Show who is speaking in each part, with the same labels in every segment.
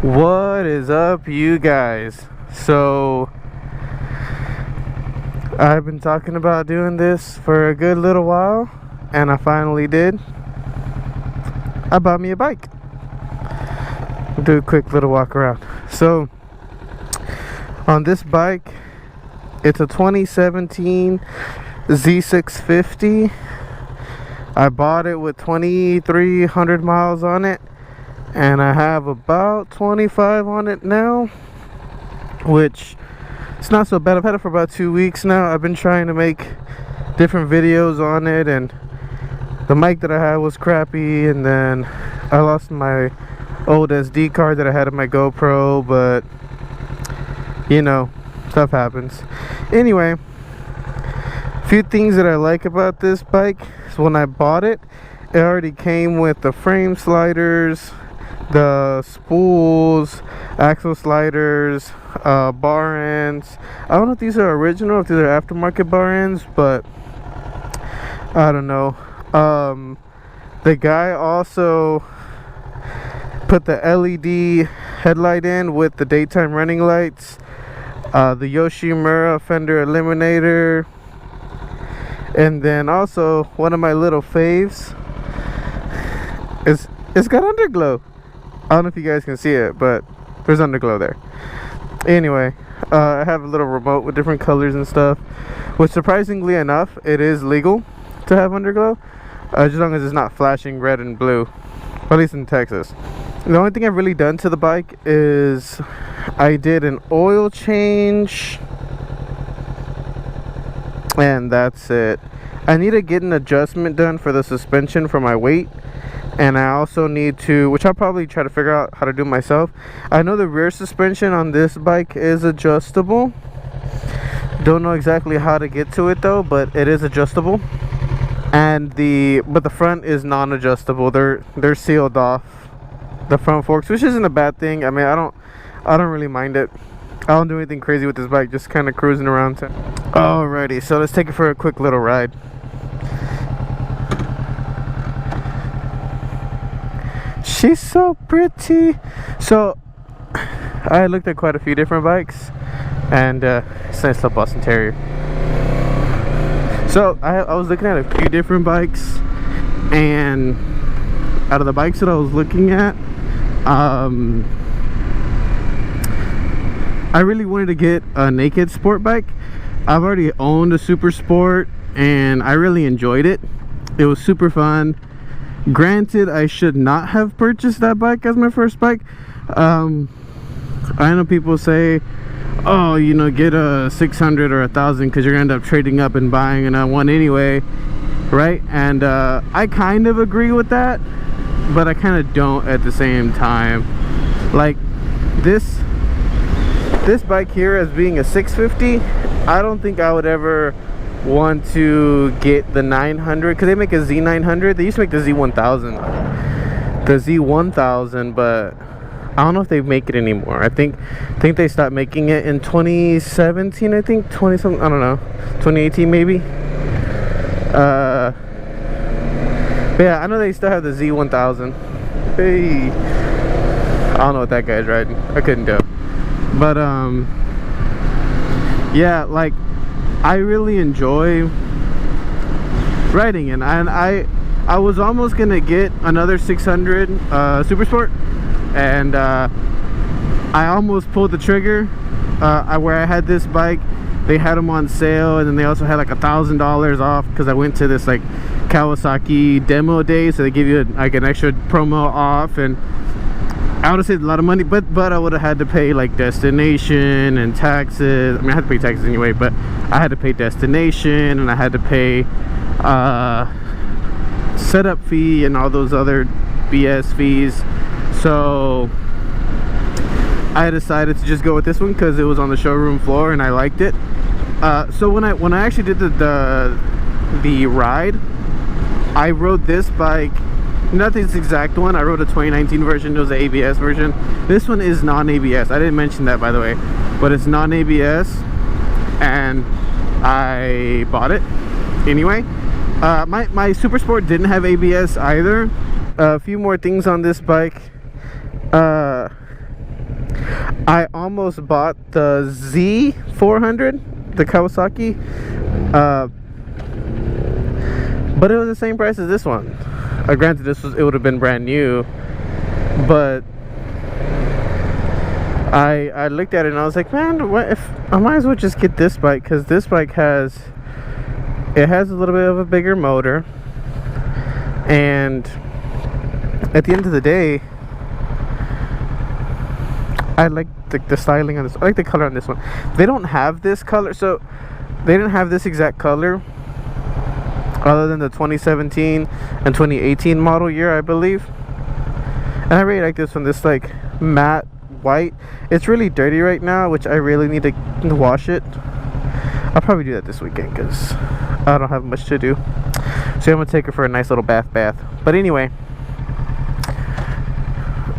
Speaker 1: What is up, you guys? So I've been talking about doing this for a good little while, and I finally did. I bought me a bike. We'll do a quick little walk around. So on this bike, it's a 2017 z650. I bought it with 2,300 miles on it, and I have about 25 on it now, which it's not so bad. I've had it for about 2 weeks now. I've been trying to make different videos on it, and the mic that I had was crappy, and then I lost my old SD card that I had in my GoPro, but you know, stuff happens. Anyway, a few things that I like about this bike is when I bought it, it already came with the frame sliders, the spools, axle sliders, bar ends. I don't know if these are original, if these are aftermarket bar ends, but I don't know. The guy also put the LED headlight in with the daytime running lights, the Yoshimura fender eliminator, and then also one of my little faves is it's got underglow. I don't know if you guys can see it, but there's underglow there. Anyway, I have a little remote with different colors and stuff, which surprisingly enough, it is legal to have underglow, as long as it's not flashing red and blue, at least in Texas. The only thing I've really done to the bike is I did an oil change, and that's it. I need to get an adjustment done for the suspension for my weight, and I also need to, which I'll probably try to figure out how to do myself. I know the rear suspension on this bike is adjustable. Don't know exactly how to get to it though, but it is adjustable. And the front is non-adjustable. They're sealed off, the front forks, which isn't a bad thing. I mean, I don't really mind it. I don't do anything crazy with this bike, just kind of cruising around. Alrighty, so let's take it for a quick little ride. She's so pretty. So I looked at quite a few different bikes, and it's a nice little Boston Terrier. So I was looking at a few different bikes, and out of the bikes that I was looking at, I really wanted to get a naked sport bike. I've already owned a super sport, and I really enjoyed it. It was super fun. Granted, I should not have purchased that bike as my first bike. I know people say, oh, you know, get a 600 or 1,000 because you're gonna end up trading up and buying another one anyway, right? And I kind of agree with that, but I kind of don't at the same time. Like this bike here, as being a 650, I don't think I would ever want to get the 900, because they make a Z900. They used to make the Z1000, but I don't know if they make it anymore. I think they stopped making it in 2017. I think 20 something, I don't know, 2018 maybe. But yeah, I know they still have the Z1000. Hey, I don't know what that guy's riding. I couldn't do it. But yeah, like, I really enjoy riding it, and I was almost gonna get another 600 Super Sport, and I almost pulled the trigger. Where I had this bike, they had them on sale, and then they also had like $1,000 off because I went to this like Kawasaki demo day, so they give you like an extra promo off, and I would have saved a lot of money, but I would have had to pay like destination and taxes. I mean, I had to pay taxes anyway, but I had to pay destination, and I had to pay setup fee and all those other BS fees. So I decided to just go with this one because it was on the showroom floor and I liked it. So when I actually did the ride, I rode this bike. Not this exact one. I rode a 2019 version. It was the ABS version. This one is non-ABS. I didn't mention that, by the way, but it's non-ABS, and I bought it anyway. My Super Sport didn't have ABS either. A few more things on this bike. I almost bought the Z400, the Kawasaki, but it was the same price as this one. Granted, it would have been brand new, but I looked at it and I was like, man, what if I might as well just get this bike, because this bike has a little bit of a bigger motor, and at the end of the day, I like the styling on this. I like the color on this one. They don't have this color, so they didn't have this exact color other than the 2017 and 2018 model year, I believe. And I really like this one, this like matte white. It's really dirty right now, which I really need to wash it. I'll probably do that this weekend because I don't have much to do, so I'm gonna take her for a nice little bath. But anyway,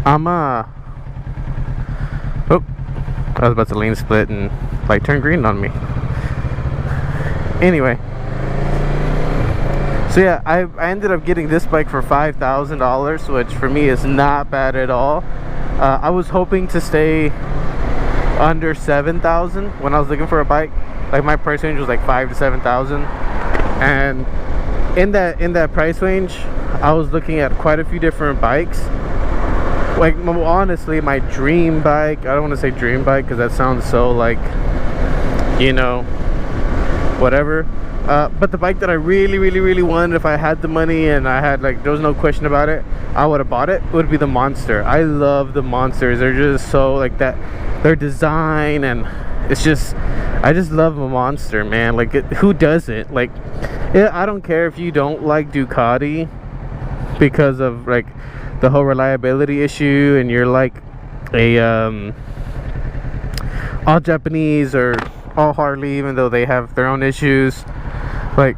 Speaker 1: I was about to lane split and like turn green on me. Anyway, so yeah, I ended up getting this bike for $5,000, which for me is not bad at all. I was hoping to stay under 7,000 when I was looking for a bike. Like my price range was like 5,000 to 7,000, and in that price range, I was looking at quite a few different bikes. Like honestly, my dream bike, I don't want to say dream bike because that sounds so like, you know, whatever, but the bike that I really wanted, if I had the money and I had like, there was no question about it, I would have bought it, would be the Monster. I love the Monsters. They're just so like that, their design, and it's just, I just love a Monster, man. Like who doesn't? Like, yeah, I don't care if you don't like Ducati because of like the whole reliability issue, and you're like a all Japanese or all Harley, even though they have their own issues. Like,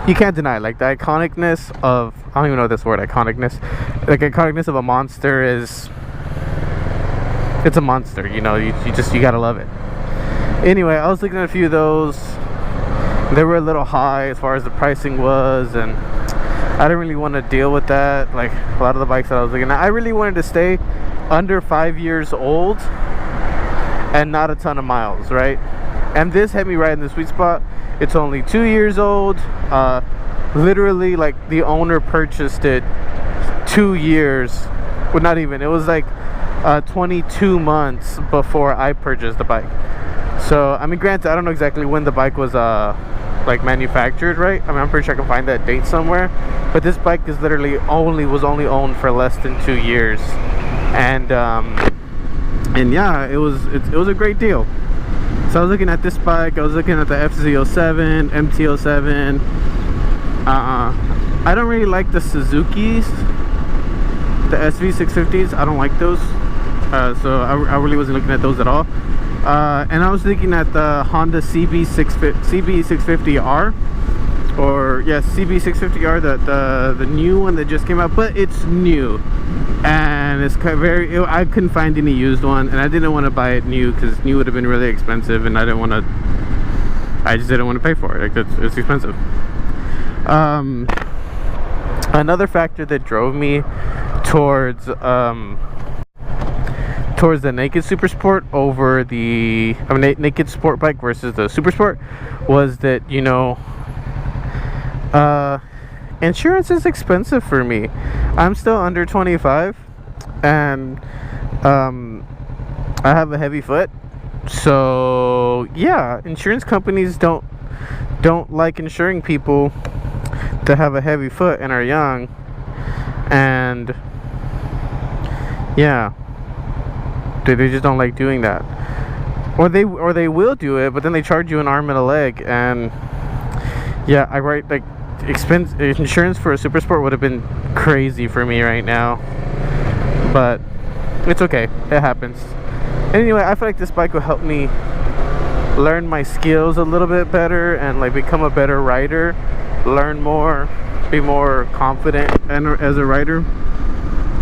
Speaker 1: you can't deny like the iconicness of, I don't even know this word, iconicness, like iconicness of a Monster is, it's a monster, you know. You gotta love it. Anyway, I was looking at a few of those. They were a little high as far as the pricing was, and I didn't really want to deal with that. Like a lot of the bikes that I was looking at, I really wanted to stay under 5 years old and not a ton of miles, right? And this hit me right in the sweet spot. It's only 2 years old. Literally, like the owner purchased it 2 years, well, not even, it was like 22 months before I purchased the bike. So I mean, granted, I don't know exactly when the bike was like manufactured, right? I mean, I'm pretty sure I can find that date somewhere, but this bike is literally was only owned for less than 2 years, and yeah, it was a great deal. So I was looking at this bike, I was looking at the FZ07, MT07. I don't really like the Suzuki's, the SV650s. I don't like those, so I really wasn't looking at those at all. And I was looking at the Honda CB650R, or yes, CB650R, the new one that just came out, but it's new, and it's kind of I couldn't find any used one, and I didn't want to buy it new because new would have been really expensive, and I just didn't want to pay for it. Like it's expensive. Another factor that drove me towards the Naked Super Sport over the Naked Sport bike versus the Super Sport was that, you know, insurance is expensive for me. I'm still under 25, and I have a heavy foot, so yeah, insurance companies don't like insuring people that have a heavy foot and are young, and yeah, they just don't like doing that. Or they will do it, but then they charge you an arm and a leg, and yeah, like insurance for a Super Sport would have been crazy for me right now, but it's okay, it happens. Anyway, I feel like this bike will help me learn my skills a little bit better and like become a better rider, learn more, be more confident as a rider.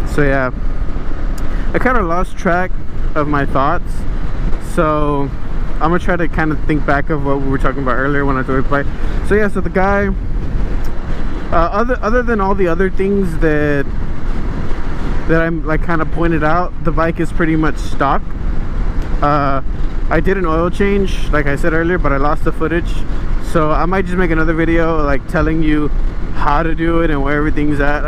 Speaker 1: So yeah, I kind of lost track of my thoughts, so I'm gonna try to kind of think back of what we were talking about earlier when I drove the bike. So yeah, so the guy, other than all the other things that I'm like kind of pointed out, the bike is pretty much stock. I did an oil change like I said earlier, but I lost the footage, so I might just make another video like telling you how to do it and where everything's at.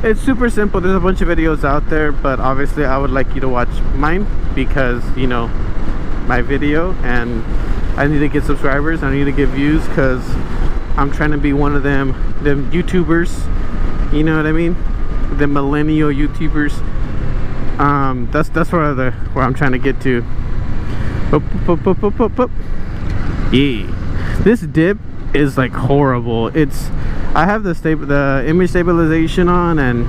Speaker 1: It's super simple. There's a bunch of videos out there, but obviously I would like you to watch mine because, you know, my video, and I need to get subscribers, I need to get views, because I'm trying to be one of them YouTubers, you know what I mean, the millennial YouTubers. That's where I'm trying to get to. Yeah, this dip is like horrible. I have the image stabilization on, and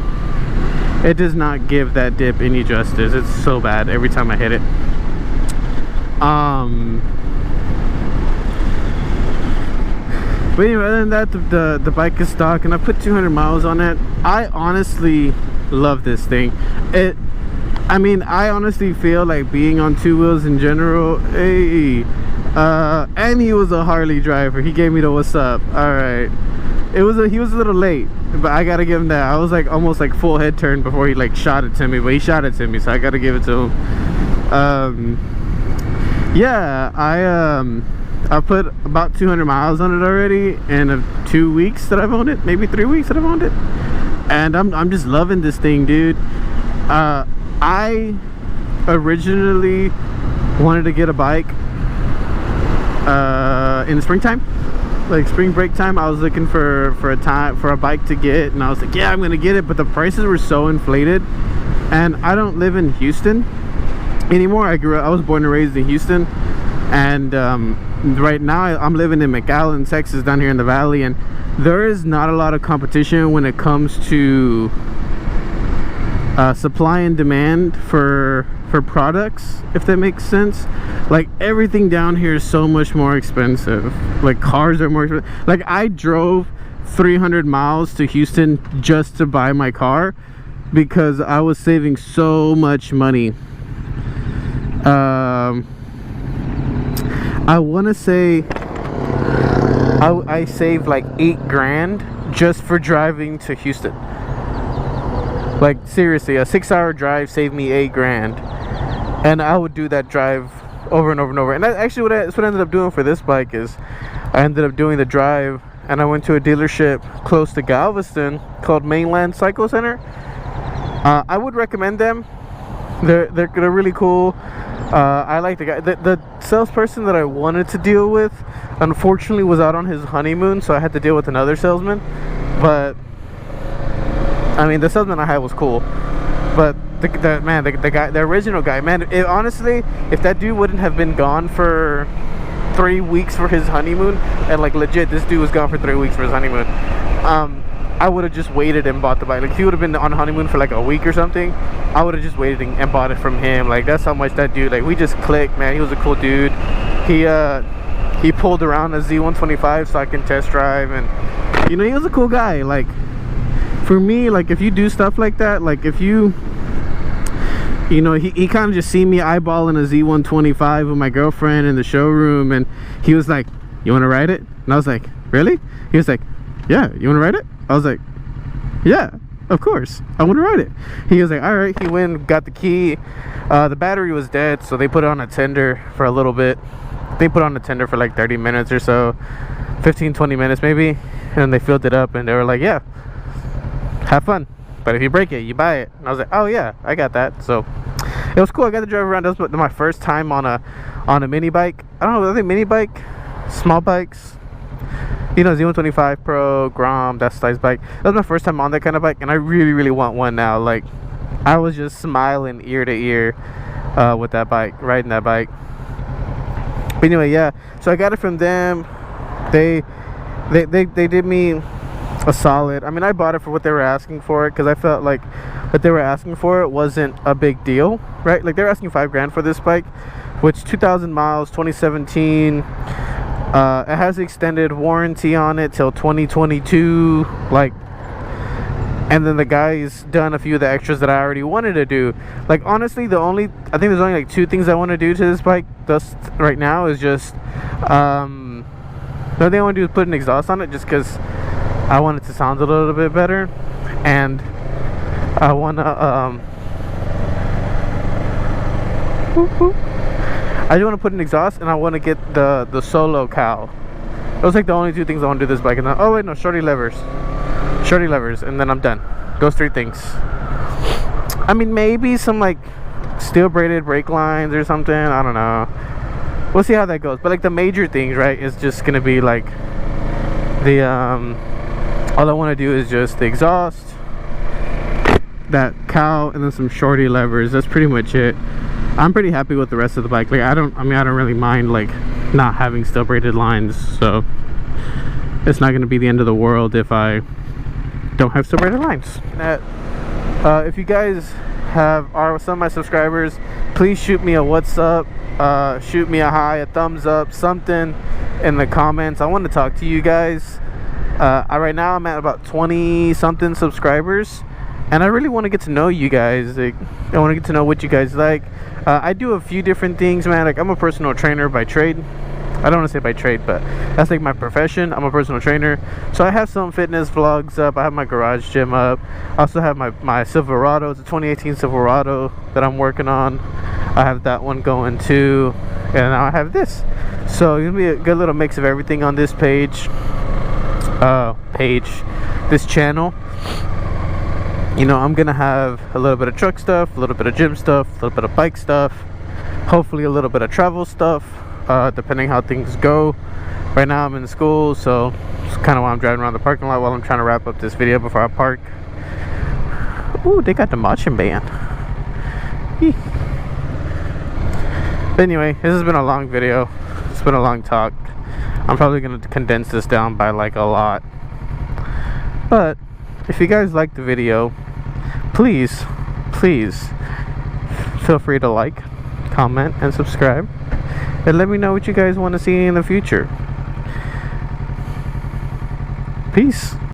Speaker 1: it does not give that dip any justice. It's so bad every time I hit it. But anyway, other than that, the bike is stock, and I put 200 miles on it. I honestly love this thing. I mean, I honestly feel like being on two wheels in general. Hey, and he was a Harley driver. He gave me the what's up. All right, he was a little late, but I gotta give him that. I was like almost like full head turn before he like shot it to me, but he shot it to me, so I gotta give it to him. Yeah, I put about 200 miles on it already in 2 weeks that I've owned it, maybe 3 weeks that I've owned it, and I'm just loving this thing, dude. I originally wanted to get a bike in the springtime, like spring break time. I was looking for a bike to get, and I was like, yeah, I'm gonna get it, but the prices were so inflated, and I don't live in Houston anymore. I was born and raised in Houston, and right now I'm living in McAllen, Texas, down here in the valley, and there is not a lot of competition when it comes to supply and demand for products, if that makes sense. Like, everything down here is so much more expensive. Like, cars are more expensive. Like, I drove 300 miles to Houston just to buy my car because I was saving so much money. I want to say I saved like 8 grand just for driving to Houston. Like, seriously, a 6-hour drive saved me 8 grand, and I would do that drive over and over and over. And that's actually what I ended up doing for this bike. Is I ended up doing the drive, and I went to a dealership close to Galveston called Mainland Cycle Center. I would recommend them. They're really cool. I like the guy. The salesperson that I wanted to deal with, unfortunately, was out on his honeymoon, so I had to deal with another salesman. But I mean, the salesman I had was cool, but the original guy, man, honestly, if that dude wouldn't have been gone for 3 weeks for his honeymoon, and like legit, this dude was gone for 3 weeks for his honeymoon, I would have just waited and bought the bike. Like, if he would have been on honeymoon for like a week or something, I would have just waited and bought it from him. Like, that's how much that dude, like, we just clicked, man. He was a cool dude. He pulled around a Z125 so I can test drive, and you know, he was a cool guy. Like, for me, like, if you do stuff like that, like, if you know, he kind of just seen me eyeballing a Z125 with my girlfriend in the showroom, and he was like, you want to ride it? And I was like, really? He was like, yeah, you want to ride it? I was like, yeah, of course, I want to ride it. He was like, all right. He went and got the key. The battery was dead, so they put it on a tender for a little bit. They put it on a tender for like 30 minutes or so, 15-20 minutes maybe, and they filled it up, and they were like, yeah, have fun, but if you break it, you buy it. And I was like, oh yeah, I got that. So it was cool. I got to drive around. That was my first time on a mini bike. I don't know, I think mini bike, small bikes, you know, Z125 Pro, Grom, that size bike. That was my first time on that kind of bike, and I really, really want one now. Like, I was just smiling ear to ear with that bike, riding that bike. But anyway, yeah, so I got it from them. They did me a solid. I mean, I bought it for what they were asking for it, because I felt like what they were asking for it wasn't a big deal, right? Like, they're asking 5 grand for this bike, which 2,000 miles, 2017. It has extended warranty on it till 2022, like, and then the guy's done a few of the extras that I already wanted to do. Like, honestly, I think there's only like 2 things I want to do to this bike thus right now. Is just the only thing I want to do is put an exhaust on it, just because I want it to sound a little bit better, and I want to I do want to put an exhaust, and I want to get the solo cowl. Those like the only two things I want to do this bike. And then, oh wait, no, shorty levers, and then I'm done. Those three things. I mean, maybe some like steel braided brake lines or something. I don't know. We'll see how that goes. But like the major things, right, is just gonna be like the all I want to do is just the exhaust, that cowl, and then some shorty levers. That's pretty much it. I'm pretty happy with the rest of the bike. Like I don't really mind like not having steel braided lines, so it's not going to be the end of the world if I don't have steel braided lines. If you guys are some of my subscribers, please shoot me a what's up, shoot me a hi, a thumbs up, something in the comments. I want to talk to you guys. Right now I'm at about 20 something subscribers, and I really want to get to know you guys. Like, I want to get to know what you guys like. I do a few different things, man. Like, I'm a personal trainer by trade. I don't want to say by trade, but that's like my profession. I'm a personal trainer, so I have some fitness vlogs up. I have my garage gym up. I also have my Silverado. It's a 2018 Silverado that I'm working on. I have that one going too, and now I have this. So it's gonna be a good little mix of everything on this page. This channel. You know, I'm gonna have a little bit of truck stuff, a little bit of gym stuff, a little bit of bike stuff, hopefully a little bit of travel stuff, depending how things go. Right now I'm in school, so it's kind of why I'm driving around the parking lot while I'm trying to wrap up this video before I park. Ooh, they got the marching band. But anyway, this has been a long video. It's been a long talk. I'm probably gonna condense this down by like a lot. But if you guys like the video, please feel free to like, comment, and subscribe, and let me know what you guys want to see in the future. Peace.